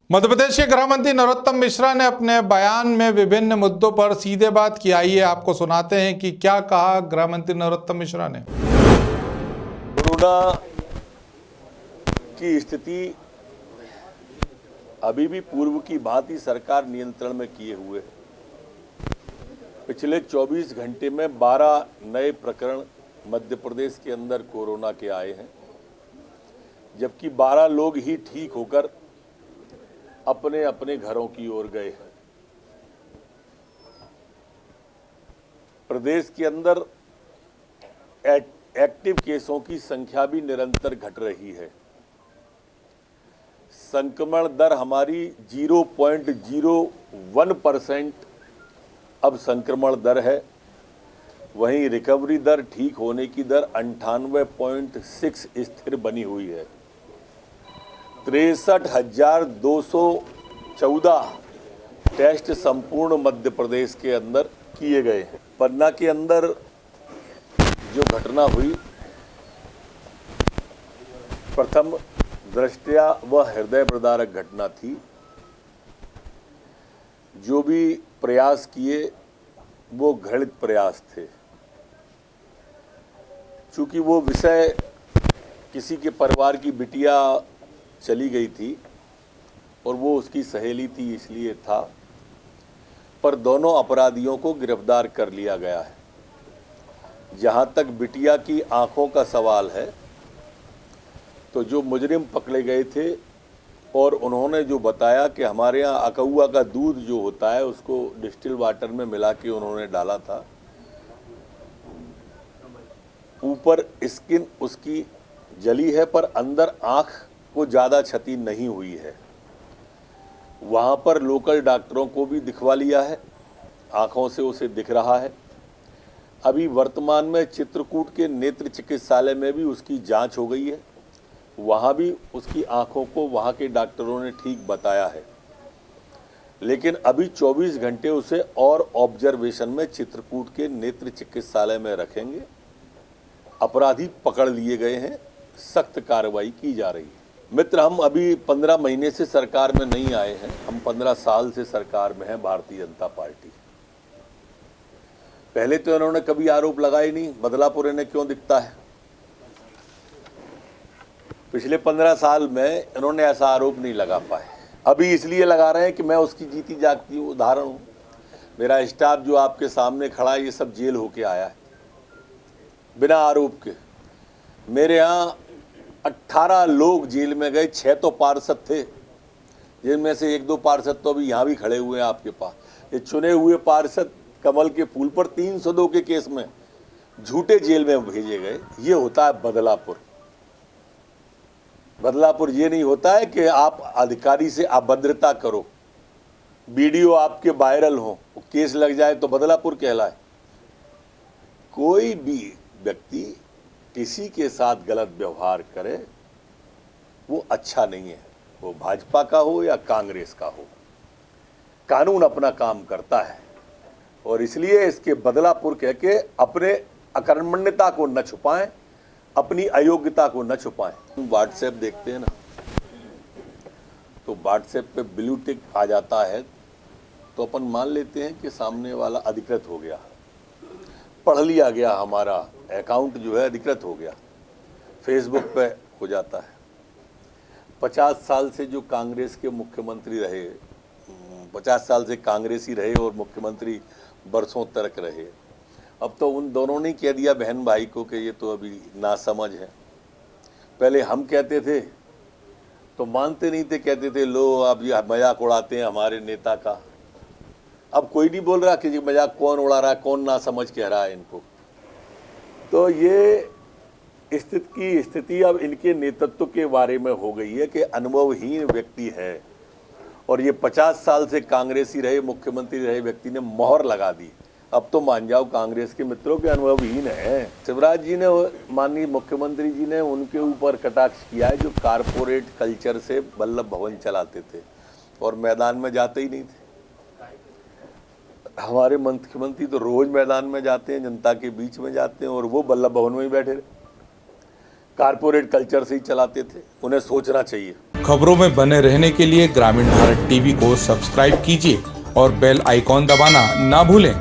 मध्य प्रदेश के गृह मंत्री नरोत्तम मिश्रा ने अपने बयान में विभिन्न मुद्दों पर सीधे बात की। आइए आपको सुनाते हैं कि क्या कहा गृह मंत्री नरोत्तम मिश्रा ने। कोरोना की स्थिति अभी भी पूर्व की भांति सरकार नियंत्रण में किए हुए है। पिछले 24 घंटे में 12 नए प्रकरण मध्य प्रदेश के अंदर कोरोना के आए हैं, जबकि 12 लोग ही ठीक होकर अपने अपने घरों की ओर गए हैं। प्रदेश के अंदर एक्टिव केसों की संख्या भी निरंतर घट रही है। संक्रमण दर हमारी 0.01% अब संक्रमण दर है। वहीं रिकवरी दर, ठीक होने की दर 98.6 स्थिर बनी हुई है। 63,214 टेस्ट संपूर्ण मध्य प्रदेश के अंदर किए गए हैं। पन्ना के अंदर जो घटना हुई, प्रथम दृष्टया वह हृदय विदारक घटना थी। जो भी प्रयास किए वो घृणित प्रयास थे। चूंकि वो विषय किसी के परिवार की बिटिया चली गई थी और वो उसकी सहेली थी, इसलिए था। पर दोनों अपराधियों को गिरफ्तार कर लिया गया है। जहां तक बिटिया की आंखों का सवाल है, तो जो मुजरिम पकड़े गए थे और उन्होंने जो बताया कि हमारे यहाँ अकौआ का दूध जो होता है उसको डिस्टिल वाटर में मिला के उन्होंने डाला था। ऊपर स्किन उसकी जली है पर अंदर आंख को ज़्यादा क्षति नहीं हुई है। वहाँ पर लोकल डॉक्टरों को भी दिखवा लिया है, आँखों से उसे दिख रहा है। अभी वर्तमान में चित्रकूट के नेत्र चिकित्सालय में भी उसकी जांच हो गई है। वहाँ भी उसकी आँखों को वहाँ के डॉक्टरों ने ठीक बताया है। लेकिन अभी 24 घंटे उसे और ऑब्जर्वेशन में चित्रकूट के नेत्र चिकित्सालय में रखेंगे। अपराधी पकड़ लिए गए हैं, सख्त कार्रवाई की जा रही है। मित्र, हम अभी 15 महीने से सरकार में नहीं आए हैं। हम 15 साल से सरकार में हैं, भारतीय जनता पार्टी। पहले तो इन्होंने कभी आरोप लगाए नहीं, बदलापुर इन्हें क्यों दिखता है। पिछले 15 साल में इन्होंने ऐसा आरोप नहीं लगा पाए। अभी इसलिए लगा रहे हैं कि मैं उसकी जीती जागती उदाहरण हूं। मेरा स्टाफ जो आपके सामने खड़ा है, ये सब जेल होके आया है बिना आरोप के। मेरे यहाँ 18 लोग जेल में गए, 6 तो पार्षद थे, जिनमें से 1-2 पार्षद तो अभी यहाँ भी खड़े हुए हैं आपके पास। ये चुने हुए पार्षद कमल के फूल पर 302 के केस में झूठे जेल में भेजे गए। ये होता है बदलापुर। बदलापुर ये नहीं होता है कि आप अधिकारी से अभद्रता करो, वीडियो आपके वायरल हो, केस लग जाए तो बदलापुर कहलाए। कोई भी व्यक्ति किसी के साथ गलत व्यवहार करे वो अच्छा नहीं है, वो भाजपा का हो या कांग्रेस का हो। कानून अपना काम करता है और इसलिए इसके बदलापुर कह के अपने अकर्मण्यता को न छुपाएं, अपनी अयोग्यता को न छुपाएं। व्हाट्सएप देखते हैं ना, तो व्हाट्सएप पे ब्लू टिक आ जाता है तो अपन मान लेते हैं कि सामने वाला अधिकृत हो गया, पढ़ लिया गया, हमारा अकाउंट जो है अधिकृत हो गया। फेसबुक पे हो जाता है। 50 साल से जो कांग्रेस के मुख्यमंत्री रहे, 50 साल से कांग्रेसी रहे और मुख्यमंत्री बरसों तक रहे। अब तो उन दोनों ने कह दिया बहन भाई को कि ये तो अभी नासमझ है। पहले हम कहते थे तो मानते नहीं थे, कहते थे लो अब ये मजाक उड़ाते हैं हमारे नेता का। अब कोई नहीं बोल रहा कि जी मजाक कौन उड़ा रहा है, कौन नासमझ कह रहा है इनको। तो ये स्थिति अब इनके नेतृत्व के बारे में हो गई है कि अनुभवहीन व्यक्ति है। और ये 50 साल से कांग्रेसी रहे, मुख्यमंत्री रहे व्यक्ति ने मोहर लगा दी। अब तो मान जाओ कांग्रेस के मित्रों के अनुभवहीन है। शिवराज जी ने, माननीय मुख्यमंत्री जी ने उनके ऊपर कटाक्ष किया है जो कारपोरेट कल्चर से वल्लभ भवन चलाते थे और मैदान में जाते ही नहीं थे। हमारे मुख्यमंत्री तो रोज मैदान में जाते हैं, जनता के बीच में जाते हैं, और वो वल्लभ भवन में ही बैठे रहे। कारपोरेट कल्चर से ही चलाते थे। उन्हें सोचना चाहिए। खबरों में बने रहने के लिए ग्रामीण भारत टीवी को सब्सक्राइब कीजिए और बेल आइकॉन दबाना ना भूलें।